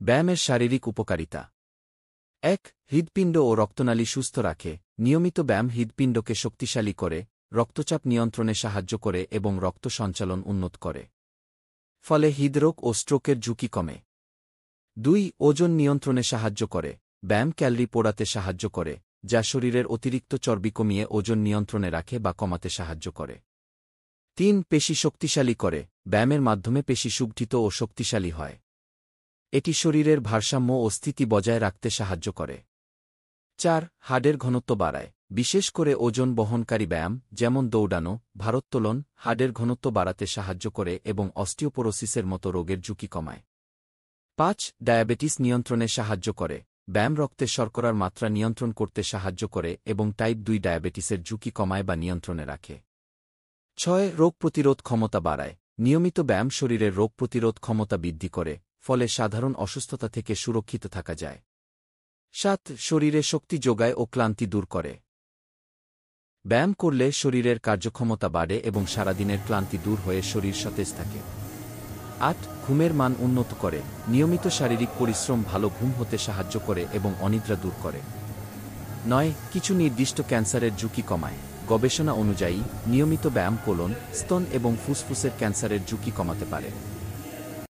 ব্যায়ামের শারীরিক উপকারিতা। ১. হৃদপিণ্ড ও রক্তনালী সুস্থ রাখে। নিয়মিত ব্যায়াম হৃদপিণ্ডকে শক্তিশালী করে, রক্তচাপ নিয়ন্ত্রণে সাহায্য করে এবং রক্ত সঞ্চালন উন্নত করে। ফলে হৃদরোগ ও স্ট্রোকের ঝুঁকি কমে। ২. ওজন নিয়ন্ত্রণে সাহায্য করে। ব্যায়াম ক্যালরি পোড়াতে সাহায্য করে, যা শরীরের অতিরিক্ত চর্বি কমিয়ে ওজন নিয়ন্ত্রণে রাখে বা কমাতে সাহায্য করে। ৩. পেশি শক্তিশালী করে। ব্যায়ামের মাধ্যমে পেশি সুগঠিত ও শক্তিশালী হয়। এটি শরীরের ভারসাম্য ও স্থিতি বজায় রাখতে সাহায্য করে। ৪. হাড়ের ঘনত্ব বাড়ায়। বিশেষ করে ওজন বহনকারী ব্যায়াম যেমন দৌড়ানো, ভারোত্তোলন হাড়ের ঘনত্ব বাড়াতে সাহায্য করে এবং অস্টিওপোরোসিসের মতো রোগের ঝুঁকি কমায়। ৫. ডায়াবেটিস নিয়ন্ত্রণে সাহায্য করে। ব্যায়াম রক্তে শর্করার মাত্রা নিয়ন্ত্রণ করতে সাহায্য করে এবং টাইপ ২ ডায়াবেটিসের ঝুঁকি কমায় বা নিয়ন্ত্রণে রাখে। ৬. রোগ প্রতিরোধ ক্ষমতা বাড়ায়। নিয়মিত ব্যায়াম শরীরের রোগ প্রতিরোধ ক্ষমতা বৃদ্ধি করে, ফলে সাধারণ অসুস্থতা থেকে সুরক্ষিত থাকা যায়। ৭. শরীরে শক্তি যোগায় ও ক্লান্তি দূর করে। ব্যায়াম করলে শরীরের কার্যক্ষমতা বাড়ে এবং সারাদিনের ক্লান্তি দূর হয়ে শরীর সতেজ থাকে। ৮. ঘুমের মান উন্নত করে। নিয়মিত শারীরিক পরিশ্রম ভালো ঘুম হতে সাহায্য করে এবং অনিদ্রা দূর করে। ৯. কিছু নির্দিষ্ট ক্যান্সারের ঝুঁকি কমায়। গবেষণা অনুযায়ী নিয়মিত ব্যায়াম কোলন, স্তন এবং ফুসফুসের ক্যান্সারের ঝুঁকি কমাতে পারে।